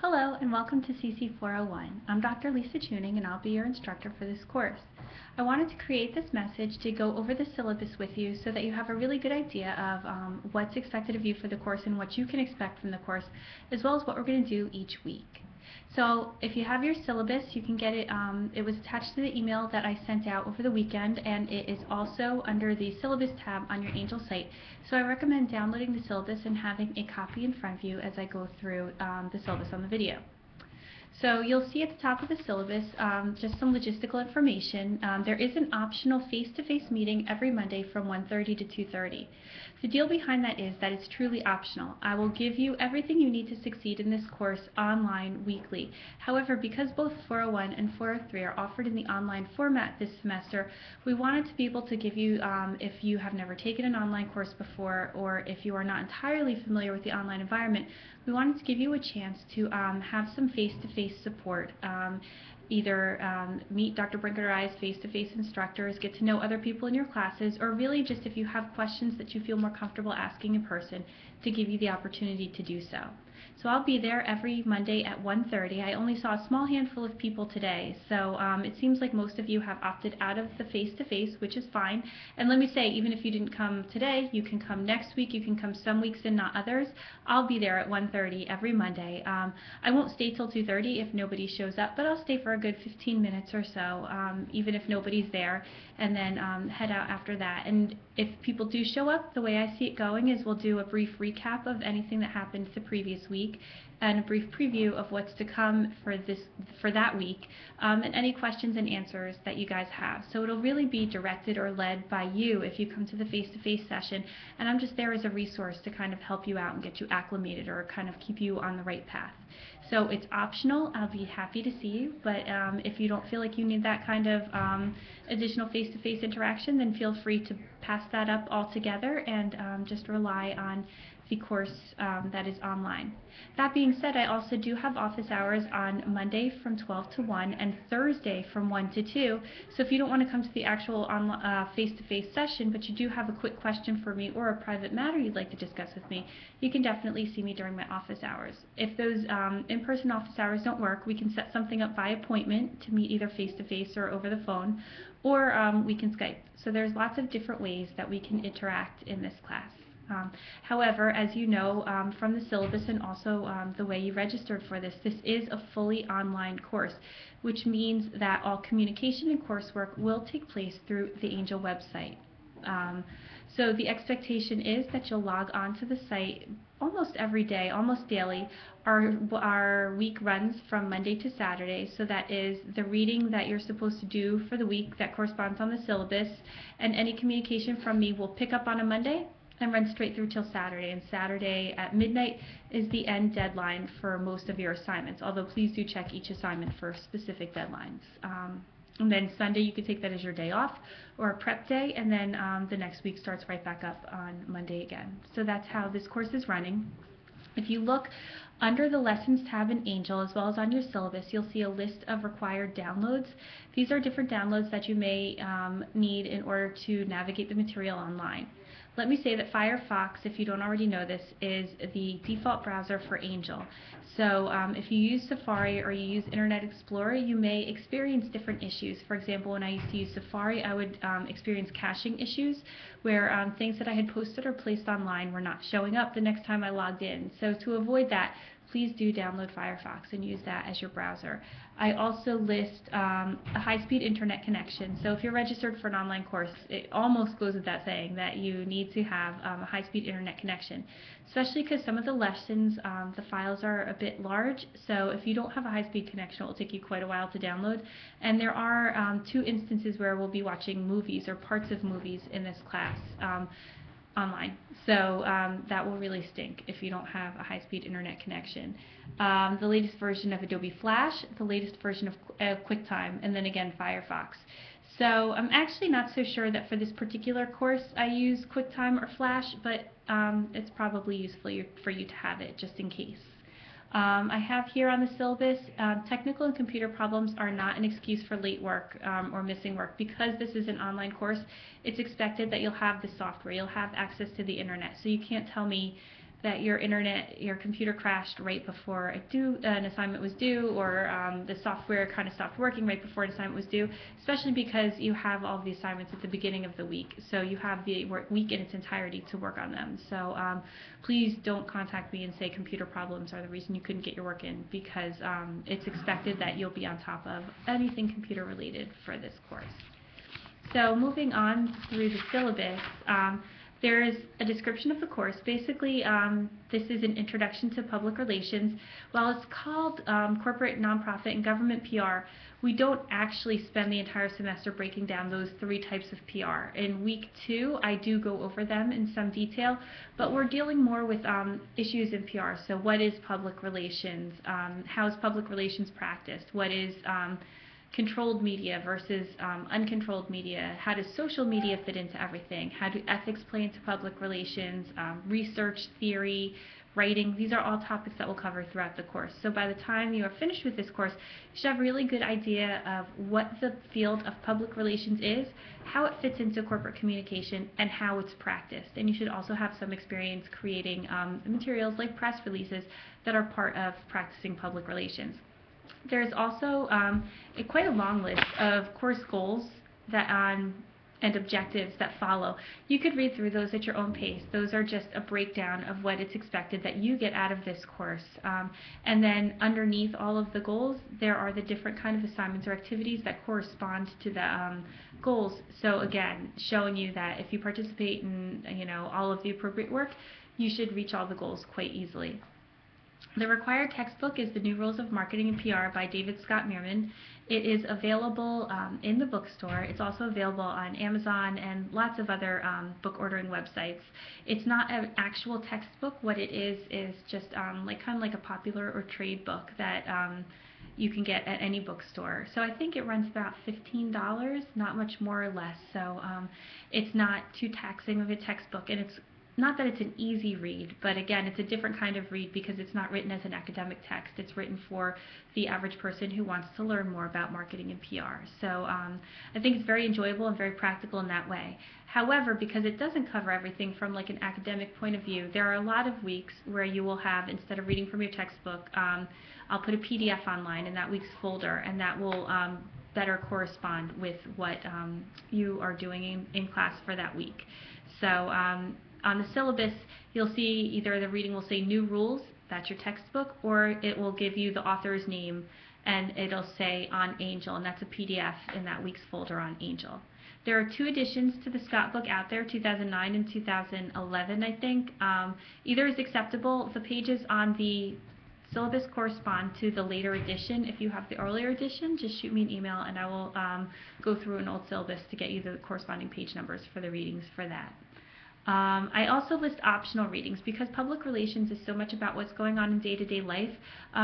Hello and welcome to CC 401. I'm Dr. Lisa Tuning and I'll be your instructor for this course. I wanted to create this message to go over the syllabus with you so that you have a really good idea of what's expected of you for the course and what you can expect from the course, as well as what we're going to do each week. So if you have your syllabus, you can get it, it was attached to the email that I sent out over the weekend, and it is also under the syllabus tab on your Angel site. So I recommend downloading the syllabus and having a copy in front of you as I go through the syllabus on the video. So you'll see at the top of the syllabus just some logistical information. There is an optional face-to-face meeting every Monday from 1:30 to 2:30. The deal behind that is that it's truly optional. I will give you everything you need to succeed in this course online weekly. However, because both 401 and 403 are offered in the online format this semester, we wanted to be able to give you, if you have never taken an online course before or if you are not entirely familiar with the online environment, we wanted to give you a chance to have some face-to-face support. Either meet Dr. Brinker or I's face-to-face instructors, get to know other people in your classes, or really just if you have questions that you feel more comfortable asking in person, to give you the opportunity to do so. So I'll be there every Monday at 1:30. I only saw a small handful of people today, so it seems like most of you have opted out of the face-to-face, which is fine. And let me say, even if you didn't come today, you can come next week, you can come some weeks and not others. I'll be there at 1:30 every Monday. I won't stay till 2:30 if nobody shows up, but I'll stay for a good 15 minutes or so, even if nobody's there, and then head out after that. And if people do show up, the way I see it going is we'll do a brief recap of anything that happened the previous week and a brief preview of what's to come for that week, and any questions and answers that you guys have. So it'll really be directed or led by you if you come to the face-to-face session, and I'm just there as a resource to kind of help you out and get you acclimated or kind of keep you on the right path. So it's optional. I'll be happy to see you, but if you don't feel like you need that kind of additional face-to-face interaction, then feel free to pass that up altogether and just rely on the course that is online. That being said, I also do have office hours on Monday from 12 to 1 and Thursday from 1 to 2. So if you don't want to come to the actual face-to-face session, but you do have a quick question for me or a private matter you'd like to discuss with me, you can definitely see me during my office hours. If those in-person office hours don't work, we can set something up by appointment to meet either face-to-face or over the phone, or we can Skype. So there's lots of different ways that we can interact in this class. However, as you know from the syllabus and also the way you registered for this, this is a fully online course, which means that all communication and coursework will take place through the Angel website. So the expectation is that you'll log on to the site almost every day, almost daily. Our week runs from Monday to Saturday, so that is the reading that you're supposed to do for the week that corresponds on the syllabus, and any communication from me will pick up on a Monday and run straight through till Saturday, and Saturday at midnight is the end deadline for most of your assignments, although please do check each assignment for specific deadlines. And then Sunday you could take that as your day off or a prep day, and then the next week starts right back up on Monday again. So that's how this course is running. If you look under the Lessons tab in Angel, as well as on your syllabus, you'll see a list of required downloads. These are different downloads that you may need in order to navigate the material online. Let me say that Firefox, if you don't already know this, is the default browser for Angel. So if you use Safari or you use Internet Explorer, you may experience different issues. For example, when I used to use Safari, I would experience caching issues where things that I had posted or placed online were not showing up the next time I logged in. So to avoid that, please do download Firefox and use that as your browser. I also list a high-speed internet connection. So if you're registered for an online course, it almost goes with that saying that you need to have a high-speed internet connection, especially because some of the lessons, the files are a bit large. So if you don't have a high-speed connection, it will take you quite a while to download. And there are 2 instances where we'll be watching movies or parts of movies in this class online. So that will really stink if you don't have a high-speed internet connection. The latest version of Adobe Flash, the latest version of QuickTime, and then again Firefox. So I'm actually not so sure that for this particular course I use QuickTime or Flash, but it's probably useful for you to have it just in case. I have here on the syllabus, technical and computer problems are not an excuse for late work or missing work. Because this is an online course, it's expected that you'll have the software, you'll have access to the internet. So you can't tell me that your computer crashed right before an assignment was due, or the software kind of stopped working right before an assignment was due, especially because you have all the assignments at the beginning of the week. So you have the week in its entirety to work on them. So please don't contact me and say computer problems are the reason you couldn't get your work in, because it's expected that you'll be on top of anything computer related for this course. So moving on through the syllabus, there is a description of the course. Basically, this is an introduction to public relations. While it's called corporate, nonprofit, and government PR, we don't actually spend the entire semester breaking down those 3 types of PR. In week 2, I do go over them in some detail, but we're dealing more with issues in PR. So what is public relations? How is public relations practiced? What is controlled media versus uncontrolled media? How does social media fit into everything? How do ethics play into public relations? Research, theory, writing, these are all topics that we'll cover throughout the course. So by the time you are finished with this course, you should have a really good idea of what the field of public relations is, how it fits into corporate communication, and how it's practiced. And you should also have some experience creating materials like press releases that are part of practicing public relations. There's also quite a long list of course goals that and objectives that follow. You could read through those at your own pace. Those are just a breakdown of what it's expected that you get out of this course. And then underneath all of the goals, there are the different kind of assignments or activities that correspond to the goals. So again, showing you that if you participate in all of the appropriate work, you should reach all the goals quite easily. The required textbook is The New Rules of Marketing and PR by David Scott Meerman. It is available in the bookstore. It's also available on Amazon and lots of other book ordering websites. It's not an actual textbook. What it is just kind of like a popular or trade book that you can get at any bookstore. So I think it runs about $15, not much more or less. So it's not too taxing of a textbook, and it's not that it's an easy read, but again, it's a different kind of read because it's not written as an academic text. It's written for the average person who wants to learn more about marketing and PR. So I think it's very enjoyable and very practical in that way. However, because it doesn't cover everything from like an academic point of view, there are a lot of weeks where you will have, instead of reading from your textbook, I'll put a PDF online in that week's folder, and that will better correspond with what you are doing in class for that week. So on the syllabus, you'll see either the reading will say New Rules, that's your textbook, or it will give you the author's name and it'll say On Angel, and that's a PDF in that week's folder on Angel. There are 2 editions to the Scott book out there, 2009 and 2011, I think. Either is acceptable. The pages on the syllabus correspond to the later edition. If you have the earlier edition, just shoot me an email and I will go through an old syllabus to get you the corresponding page numbers for the readings for that. I also list optional readings because public relations is so much about what's going on in day-to-day life.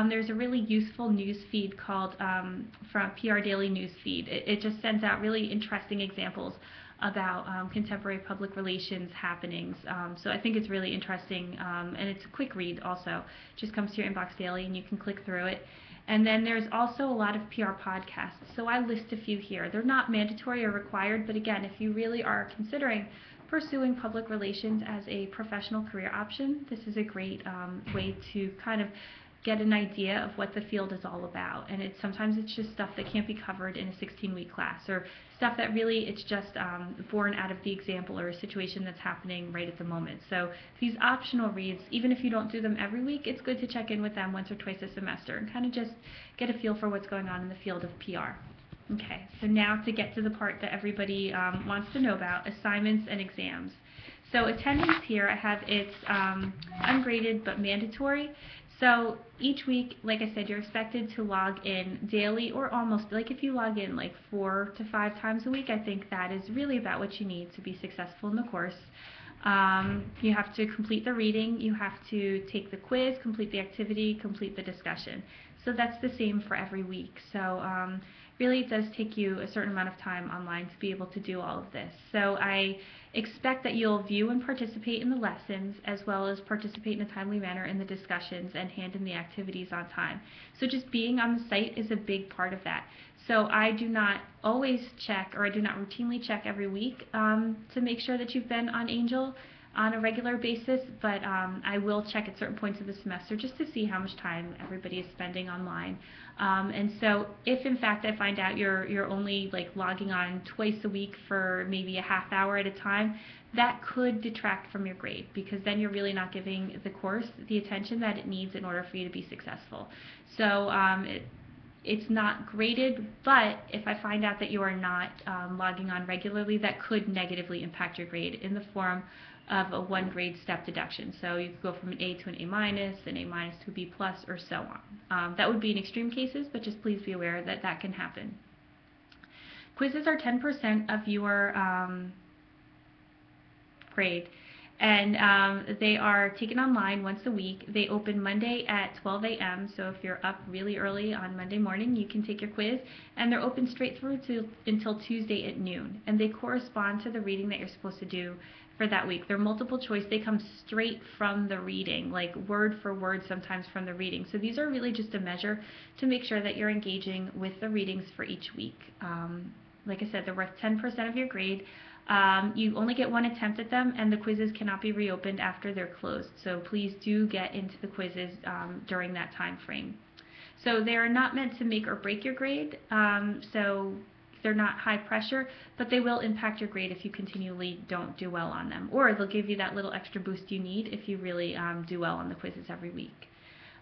There's a really useful news feed called from PR Daily News Feed. It just sends out really interesting examples about contemporary public relations happenings. So I think it's really interesting, and it's a quick read also. It just comes to your inbox daily and you can click through it. And then there's also a lot of PR podcasts. So I list a few here. They're not mandatory or required, but again, if you really are considering pursuing public relations as a professional career option, this is a great way to kind of get an idea of what the field is all about. And sometimes it's just stuff that can't be covered in a 16-week class, or stuff that really it's just born out of the example or a situation that's happening right at the moment. So these optional reads, even if you don't do them every week, it's good to check in with them once or twice a semester and kind of just get a feel for what's going on in the field of PR. Okay, so now to get to the part that everybody wants to know about, assignments and exams. So attendance here, I have it's ungraded but mandatory. So each week, like I said, you're expected to log in daily, or almost, like if you log in like 4 to 5 times a week, I think that is really about what you need to be successful in the course. You have to complete the reading, you have to take the quiz, complete the activity, complete the discussion. So that's the same for every week. So really it does take you a certain amount of time online to be able to do all of this. So I expect that you'll view and participate in the lessons, as well as participate in a timely manner in the discussions and hand in the activities on time. So just being on the site is a big part of that. So I do not always check, or I do not routinely check every week to make sure that you've been on Angel. on a regular basis, but I will check at certain points of the semester just to see how much time everybody is spending online. And so if in fact I find out you're only like logging on twice a week for maybe a half hour at a time, that could detract from your grade, because then you're really not giving the course the attention that it needs in order for you to be successful. So it's not graded, but if I find out that you are not logging on regularly, that could negatively impact your grade in the form of a 1 grade step deduction. So you could go from an A to an A minus, an A minus to a B plus, or so on. That would be in extreme cases, but just please be aware that that can happen. Quizzes are 10% of your grade, and they are taken online once a week. They open Monday at 12 a.m. So if you're up really early on Monday morning, you can take your quiz, and they're open straight through until Tuesday at noon, and they correspond to the reading that you're supposed to do for that week. They're multiple choice. They come straight from the reading, like word for word sometimes from the reading. So these are really just a measure to make sure that you're engaging with the readings for each week. Like I said, they're worth 10% of your grade. You only get 1 attempt at them, and the quizzes cannot be reopened after they're closed. So please do get into the quizzes during that time frame. So they are not meant to make or break your grade, so they're not high pressure, but they will impact your grade if you continually don't do well on them. Or they'll give you that little extra boost you need if you really do well on the quizzes every week.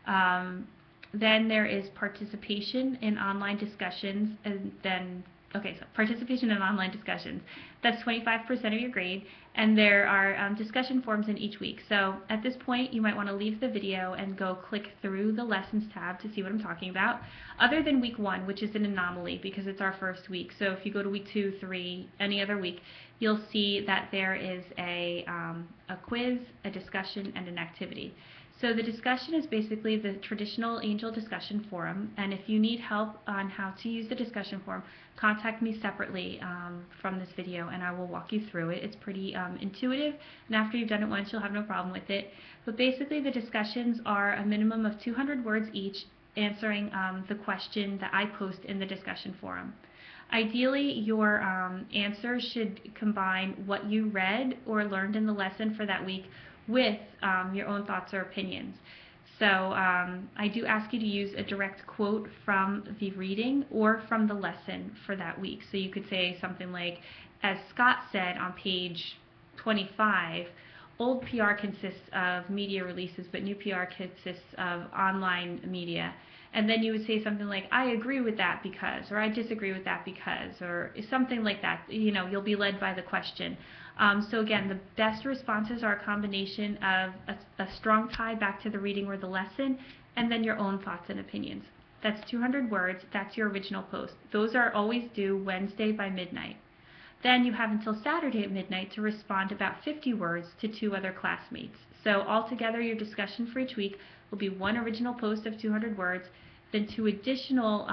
Then there is participation in online discussions, and then so participation in online discussions. That's 25% of your grade, and there are discussion forums in each week. So at this point, you might want to leave the video and go click through the lessons tab to see what I'm talking about, other than week 1, which is an anomaly because it's our first week. So if you go to week 2, 3, any other week, you'll see that there is a quiz, a discussion, and an activity. So the discussion is basically the traditional Angel discussion forum, and if you need help on how to use the discussion forum, contact me separately from this video and I will walk you through it. It's pretty intuitive, and after you've done it once, you'll have no problem with it. But basically the discussions are a minimum of 200 words each, answering the question that I post in the discussion forum. Ideally, your answers should combine what you read or learned in the lesson for that week with your own thoughts or opinions. So I do ask you to use a direct quote from the reading or from the lesson for that week. So you could say something like, as Scott said on page 25, old PR consists of media releases, but new PR consists of online media. And then you would say something like, I agree with that because, or I disagree with that because, or something like that. You know, you'll be led by the question. So again, the best responses are a combination of a strong tie back to the reading or the lesson, and then your own thoughts and opinions. That's 200 words. That's your original post. Those are always due Wednesday by midnight. Then you have until Saturday at midnight to respond about 50 words to 2 other classmates. So altogether, your discussion for each week will be 1 original post of 200 words, then 2 additional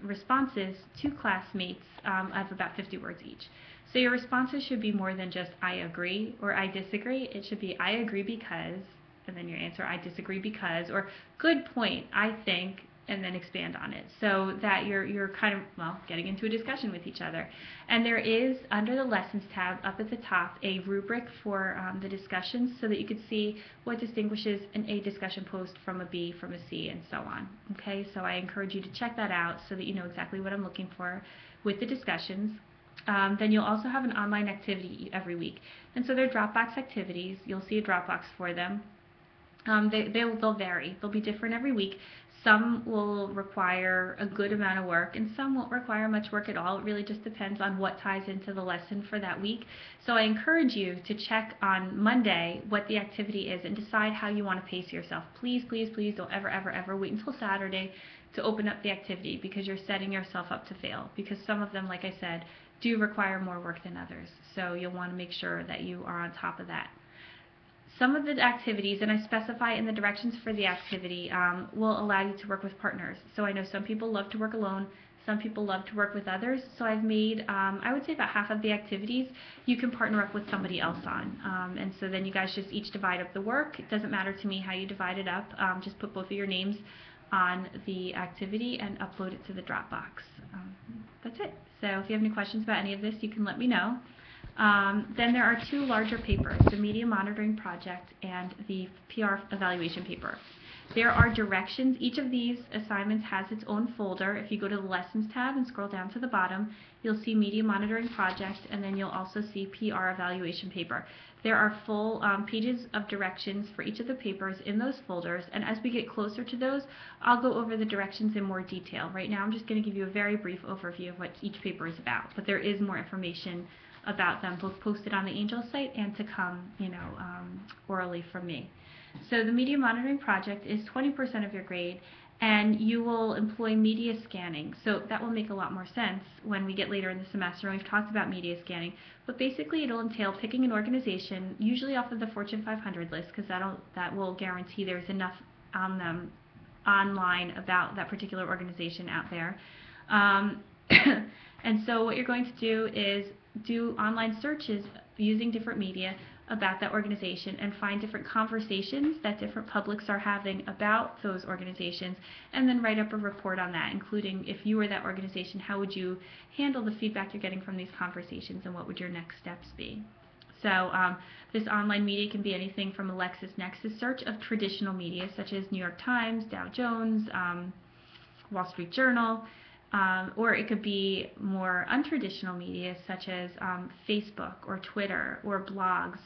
responses to classmates of about 50 words each. So your responses should be more than just I agree or I disagree. It should be I agree because, and then your answer I disagree because, or good point, I think, and then expand on it, so that you're kind of, well, getting into a discussion with each other. And there is, under the Lessons tab up at the top, a rubric for the discussions, so that you could see what distinguishes an A discussion post from a B, from a C, and so on. Okay, so I encourage you to check that out so that you know exactly what I'm looking for with the discussions. Then you'll also have an online activity every week. And so they're Dropbox activities. You'll see a Dropbox for them. They'll vary. They'll be different every week. Some will require a good amount of work, and some won't require much work at all. It really just depends on what ties into the lesson for that week. So I encourage you to check on Monday what the activity is and decide how you want to pace yourself. Please, please, please don't ever wait until Saturday to open up the activity, because you're setting yourself up to fail, because some of them, like I said, do require more work than others. So you'll want to make sure that you are on top of that. Some of the activities, and I specify in the directions for the activity, will allow you to work with partners. So I know some people love to work alone, some people love to work with others. So I've made, I would say about half of the activities you can partner up with somebody else on. And so then you guys just each divide up the work. It doesn't matter to me how you divide it up. Just put both of your names on the activity and upload it to the Dropbox. That's it. So if you have any questions about any of this, you can let me know. Then there are two larger papers, the Media Monitoring Project and the PR Evaluation paper. There are directions. Each of these assignments has its own folder. If you go to the Lessons tab and scroll down to the bottom, you'll see Media Monitoring Project, and then you'll also see PR Evaluation paper. There are full pages of directions for each of the papers in those folders, and as we get closer to those, I'll go over the directions in more detail. Right now I'm just going to give you a very brief overview of what each paper is about, but there is more information about them, both posted on the Angel site and to come, orally from me. So the Media Monitoring Project is 20% of your grade, and you will employ media scanning. So that will make a lot more sense when we get later in the semester, and we've talked about media scanning. But basically it'll entail picking an organization, usually off of the Fortune 500 list, because that will guarantee there's enough on them online about that particular organization out there. And so what you're going to do is do online searches using different media about that organization and find different conversations that different publics are having about those organizations, and then write up a report on that, including if you were that organization, how would you handle the feedback you're getting from these conversations and what would your next steps be. So this online media can be anything from a LexisNexis search of traditional media such as New York Times, Dow Jones, Wall Street Journal, or it could be more untraditional media such as Facebook or Twitter or blogs.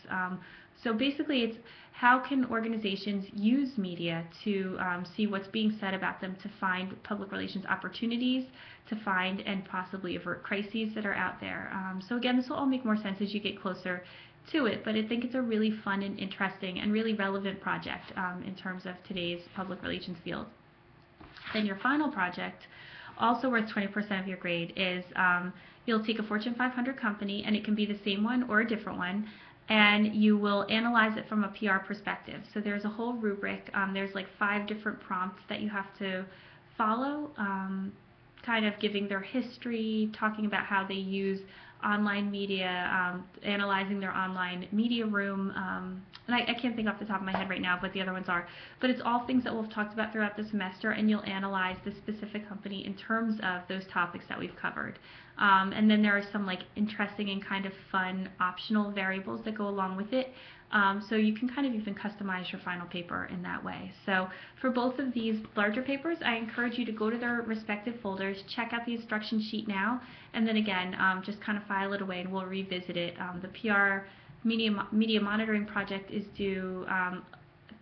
So basically it's how can organizations use media to see what's being said about them, to find public relations opportunities, to find and possibly avert crises that are out there. So again, this will all make more sense as you get closer to it, but I think it's a really fun and interesting and really relevant project in terms of today's public relations field. Then your final project, also worth 20% of your grade, is you'll take a Fortune 500 company, and it can be the same one or a different one, and you will analyze it from a PR perspective. So there's a whole rubric. There's like 5 different prompts that you have to follow, kind of giving their history, talking about how they use online media, analyzing their online media room, and I can't think off the top of my head right now what the other ones are, but it's all things that we've talked about throughout the semester, and you'll analyze the specific company in terms of those topics that we've covered. And then there are some like interesting and kind of fun optional variables that go along with it. So you can kind of even customize your final paper in that way. So for both of these larger papers, I encourage you to go to their respective folders, check out the instruction sheet now, and then again, just kind of file it away and we'll revisit it. The PR Media Monitoring Project is due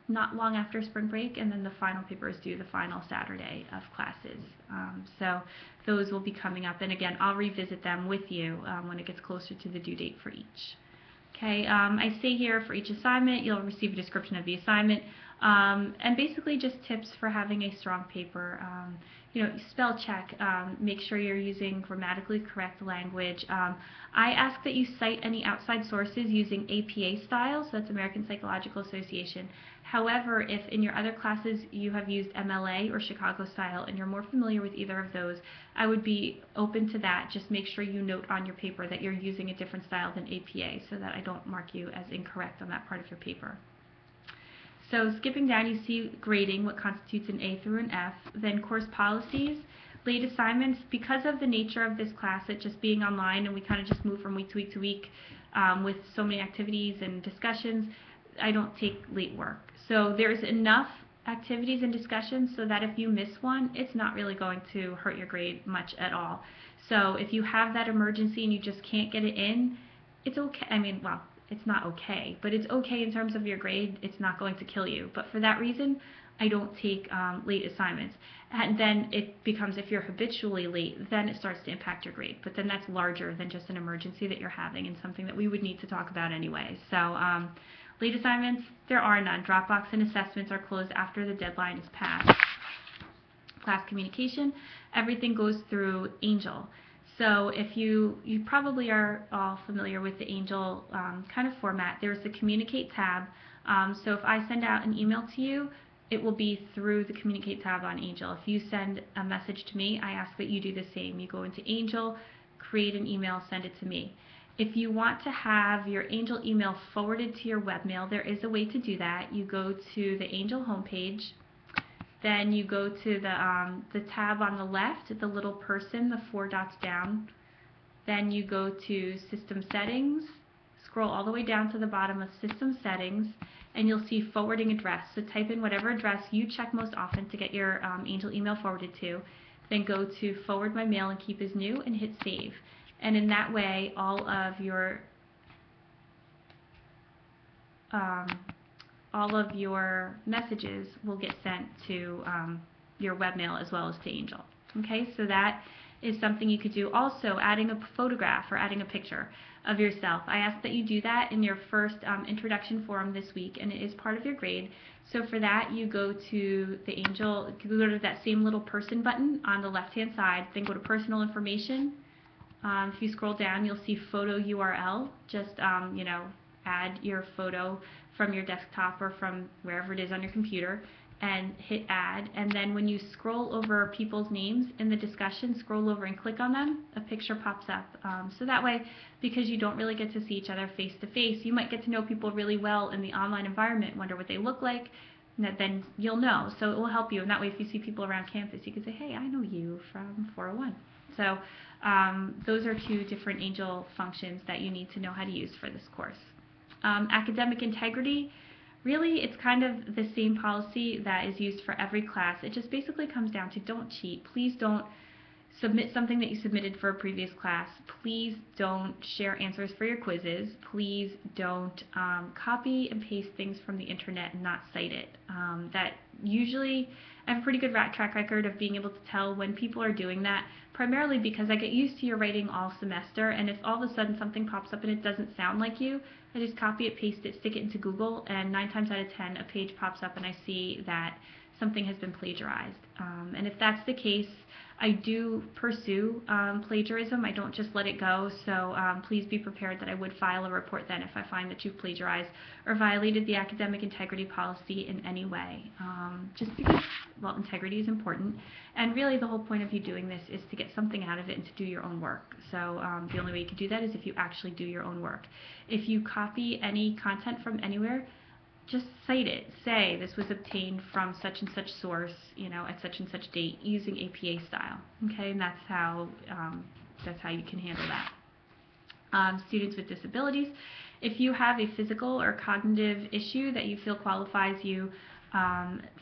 not long after spring break, and then the final paper is due the final Saturday of classes. So those will be coming up, and again, I'll revisit them with you when it gets closer to the due date for each. Okay, I say here for each assignment you'll receive a description of the assignment, and basically just tips for having a strong paper. Spell check, make sure you're using grammatically correct language. I ask that you cite any outside sources using APA style, so that's American Psychological Association. However, if in your other classes you have used MLA or Chicago style and you're more familiar with either of those, I would be open to that. Just make sure you note on your paper that you're using a different style than APA so that I don't mark you as incorrect on that part of your paper. So skipping down, you see grading, what constitutes an A through an F, then course policies, late assignments. Because of the nature of this class, it just being online and we kind of just move from week to week to week with so many activities and discussions, I don't take late work. So there's enough activities and discussions so that if you miss one, it's not really going to hurt your grade much at all. So if you have that emergency and you just can't get it in, it's okay. I mean, well, it's not okay, but it's okay in terms of your grade. It's not going to kill you. But for that reason, I don't take late assignments. And then it becomes, if you're habitually late, then it starts to impact your grade. But then that's larger than just an emergency that you're having and something that we would need to talk about anyway. So late assignments, there are none. Dropbox and assessments are closed after the deadline is passed. Class communication, everything goes through Angel. So if you probably are all familiar with the Angel kind of format. There's the Communicate tab. So if I send out an email to you, it will be through the Communicate tab on Angel. If you send a message to me, I ask that you do the same. You go into Angel, create an email, send it to me. If you want to have your Angel email forwarded to your webmail, there is a way to do that. You go to the Angel homepage. Then you go to the tab on the left, the little person, the 4 dots down, Then you go to System Settings, scroll all the way down to the bottom of System Settings, and you'll see Forwarding Address. So type in whatever address you check most often to get your Angel email forwarded to. Then go to Forward My Mail and Keep as New and hit Save. And in that way, all of your messages will get sent to your webmail as well as to Angel. Okay, so that is something you could do. Also, adding a photograph or adding a picture of yourself. I ask that you do that in your first introduction forum this week, and it is part of your grade. So for that, you go to the Angel, you go to that same little person button on the left-hand side, then go to Personal Information. If you scroll down, you'll see Photo URL. Just, add your photo from your desktop or from wherever it is on your computer and hit Add. And then when you scroll over people's names in the discussion, scroll over and click on them, a picture pops up. So that way, because you don't really get to see each other face to face, you might get to know people really well in the online environment, wonder what they look like, and then you'll know. So it will help you. And that way, if you see people around campus, you can say, hey, I know you from 401. So those are two different Angel functions that you need to know how to use for this course. Academic integrity, really it's kind of the same policy that is used for every class. It just basically comes down to don't cheat. Please don't submit something that you submitted for a previous class. Please don't share answers for your quizzes. Please don't copy and paste things from the internet and not cite it. That usually I have a pretty good track record of being able to tell when people are doing that, primarily because I get used to your writing all semester, and if all of a sudden something pops up and it doesn't sound like you, I just copy it, paste it, stick it into Google, and 9 times out of 10 a page pops up and I see that something has been plagiarized. And if that's the case, I do pursue plagiarism. I don't just let it go, so please be prepared that I would file a report then if I find that you've plagiarized or violated the academic integrity policy in any way. Just because, well, integrity is important, and really the whole point of you doing this is to get something out of it and to do your own work. So the only way you can do that is if you actually do your own work. If you copy any content from anywhere, just cite it. Say this was obtained from such and such source, at such and such date using APA style. Okay, and that's how you can handle that. Students with disabilities, if you have a physical or cognitive issue that you feel qualifies you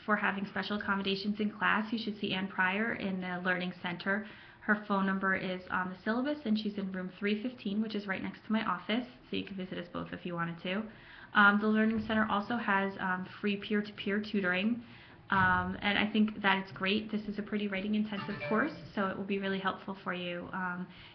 for having special accommodations in class, you should see Ann Pryor in the Learning Center. Her phone number is on the syllabus, and she's in room 315, which is right next to my office, so you can visit us both if you wanted to. The Learning Center also has free peer-to-peer tutoring, and I think that it's great. This is a pretty writing-intensive course, so it will be really helpful for you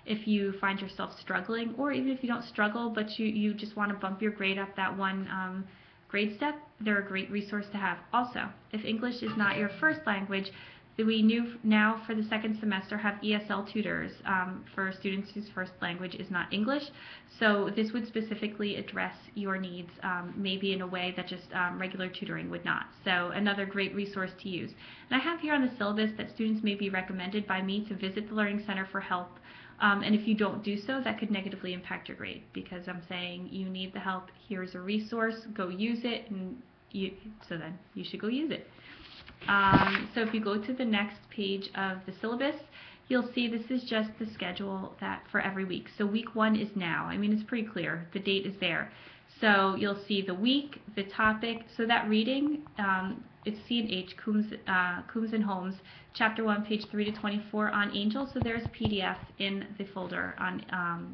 if you find yourself struggling, or even if you don't struggle, but you just want to bump your grade up that one grade step. They're a great resource to have. Also, if English is not your first language, we now for the second semester have ESL tutors for students whose first language is not English. So this would specifically address your needs, maybe in a way that just regular tutoring would not. So another great resource to use. And I have here on the syllabus that students may be recommended by me to visit the Learning Center for help. And if you don't do so, that could negatively impact your grade, because I'm saying you need the help. Here's a resource. Go use it, and so then you should go use it. So if you go to the next page of the syllabus, you'll see this is just the schedule that for every week. So week 1 is now. I mean, it's pretty clear. The date is there. So you'll see the week, the topic. So that reading, it's C&H, Coombs and Holmes, Chapter 1, page 3 to 24 on Angel. So there's a PDF in the folder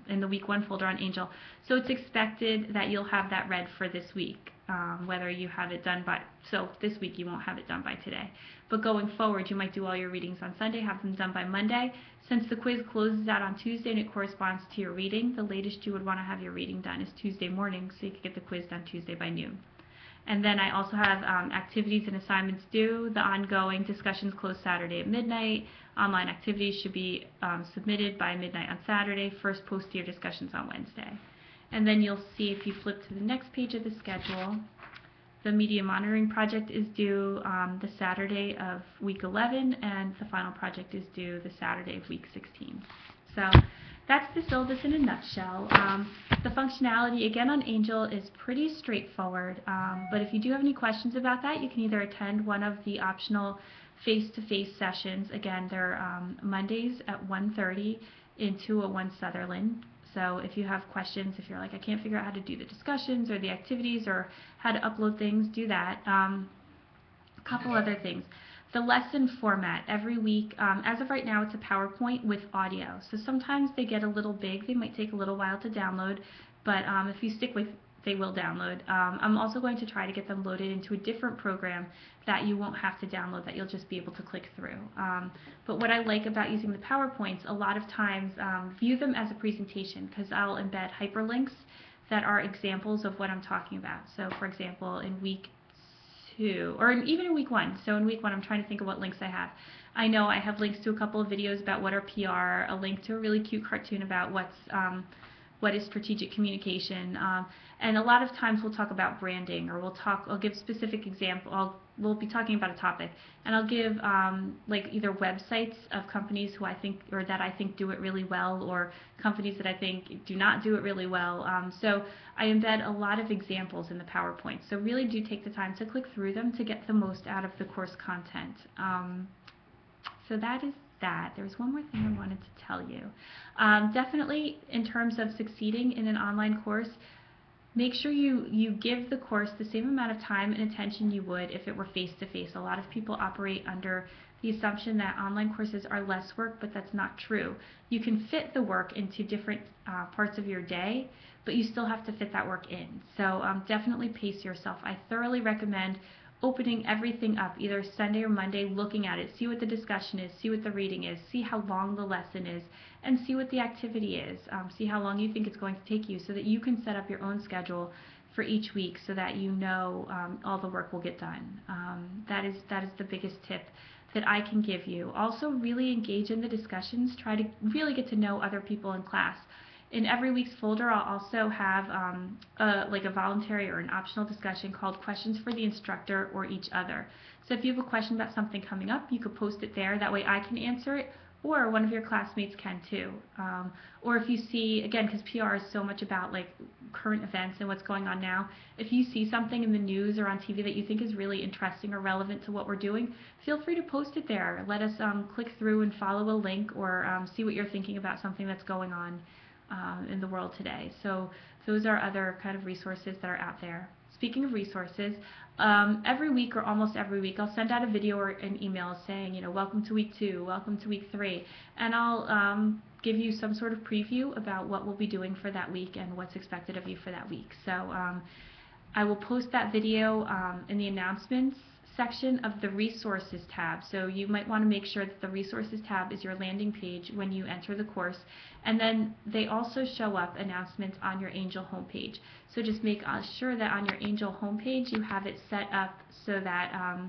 in the week 1 folder on Angel. So it's expected that you'll have that read for this week. Whether you have it done by, so this week you won't have it done by today. But going forward, you might do all your readings on Sunday, have them done by Monday. Since the quiz closes out on Tuesday and it corresponds to your reading, the latest you would want to have your reading done is Tuesday morning, so you can get the quiz done Tuesday by noon. And then I also have activities and assignments due. The ongoing discussions close Saturday at midnight. Online activities should be submitted by midnight on Saturday. First post to your discussions on Wednesday. And then you'll see, if you flip to the next page of the schedule, the media monitoring project is due the Saturday of week 11, and the final project is due the Saturday of week 16. So that's the syllabus in a nutshell. The functionality, again, on Angel is pretty straightforward, but if you do have any questions about that, you can either attend one of the optional face-to-face sessions. Again, they're Mondays at 1:30. into a One Sutherland. So if you have questions, if you're like, I can't figure out how to do the discussions or the activities or how to upload things, do that. A couple other things. The lesson format every week, as of right now, it's a PowerPoint with audio. So sometimes they get a little big. They might take a little while to download, but if you stick with, they will download. I'm also going to try to get them loaded into a different program that you won't have to download, that you'll just be able to click through. But what I like about using the PowerPoints, a lot of times view them as a presentation, because I'll embed hyperlinks that are examples of what I'm talking about. So for example, in week 2, or even in week 1. So in week 1, I'm trying to think of what links I have. I know I have links to a couple of videos about what are PR, a link to a really cute cartoon about what is strategic communication, and a lot of times we'll talk about branding, or I'll give specific example. We'll be talking about a topic, and I'll give like either websites of companies who I think, or that I think do it really well, or companies that I think do not do it really well. So I embed a lot of examples in the PowerPoint. So really do take the time to click through them to get the most out of the course content. So that is that. There's one more thing I wanted to tell you. Definitely in terms of succeeding in an online course, make sure you give the course the same amount of time and attention you would if it were face-to-face. A lot of people operate under the assumption that online courses are less work, but that's not true. You can fit the work into different parts of your day, but you still have to fit that work in. So definitely pace yourself. I thoroughly recommend opening everything up, either Sunday or Monday, looking at it, see what the discussion is, see what the reading is, see how long the lesson is, and see what the activity is. See how long you think it's going to take you, so that you can set up your own schedule for each week, so that you know all the work will get done. That is the biggest tip that I can give you. Also, really engage in the discussions. Try to really get to know other people in class. In every week's folder, I'll also have like a voluntary or an optional discussion called Questions for the Instructor or Each Other. So if you have a question about something coming up, you could post it there. That way I can answer it, or one of your classmates can too. Or if you see, again, because PR is so much about like current events and what's going on now, if you see something in the news or on TV that you think is really interesting or relevant to what we're doing, feel free to post it there. Let us click through and follow a link, or see what you're thinking about something that's going on in the world today. So those are other kind of resources that are out there. Speaking of resources, every week or almost every week I'll send out a video or an email saying, you know, welcome to week 2, welcome to week 3, and I'll give you some sort of preview about what we'll be doing for that week and what's expected of you for that week. So I will post that video in the announcements section of the resources tab. So you might want to make sure that the resources tab is your landing page when you enter the course, and then they also show up announcements on your Angel homepage. So just make sure that on your Angel homepage you have it set up so that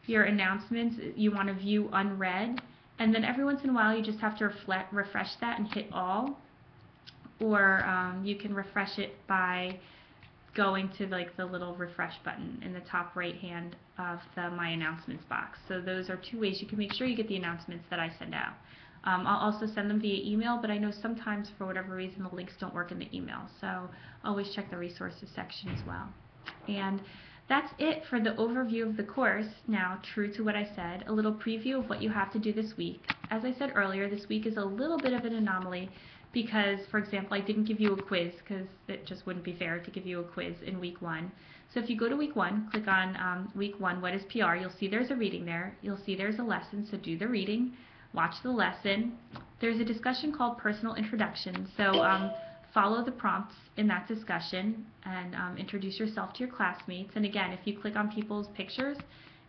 your announcements you want to view unread, and then every once in a while you just have to refresh that and hit all, or you can refresh it by going to like the little refresh button in the top right hand of the My Announcements box. So those are 2 ways you can make sure you get the announcements that I send out. I'll also send them via email, but I know sometimes for whatever reason the links don't work in the email, so always check the resources section as well. And that's it for the overview of the course. Now, true to what I said, a little preview of what you have to do this week. As I said earlier, this week is a little bit of an anomaly because, for example, I didn't give you a quiz because it just wouldn't be fair to give you a quiz in week 1. So if you go to week 1, click on week 1, what is PR, you'll see there's a reading there. You'll see there's a lesson, so do the reading, watch the lesson. There's a discussion called Personal Introduction, so follow the prompts in that discussion and introduce yourself to your classmates. And again, if you click on people's pictures,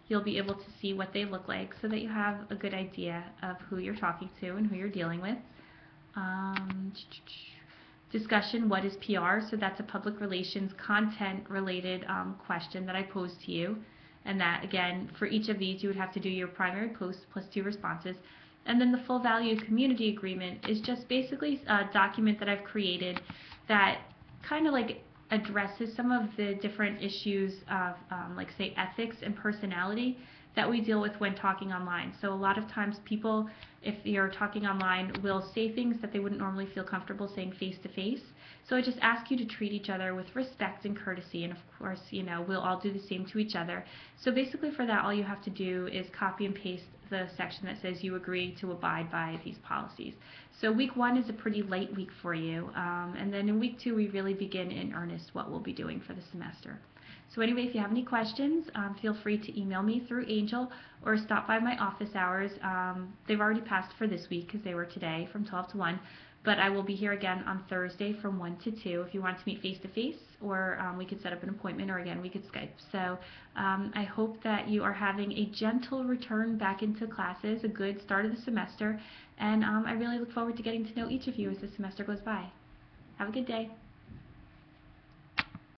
you'll be able to see what they look like so that you have a good idea of who you're talking to and who you're dealing with. Discussion, what is PR? So that's a public relations content related question that I posed to you, and that again for each of these you would have to do your primary post plus 2 responses. And then the full value community agreement is just basically a document that I've created that kind of like addresses some of the different issues of like say ethics and personality that we deal with when talking online. So a lot of times people, if you're talking online, will say things that they wouldn't normally feel comfortable saying face to face. So I just ask you to treat each other with respect and courtesy, and of course, we'll all do the same to each other. So basically for that, all you have to do is copy and paste the section that says you agree to abide by these policies. So week 1 is a pretty light week for you, and then in week 2 we really begin in earnest what we'll be doing for the semester. So anyway, if you have any questions, feel free to email me through Angel or stop by my office hours. They've already passed for this week because they were today from 12 to 1, but I will be here again on Thursday from 1 to 2 if you want to meet face-to-face, or we could set up an appointment, or again, we could Skype. So I hope that you are having a gentle return back into classes, a good start of the semester, and I really look forward to getting to know each of you as the semester goes by. Have a good day.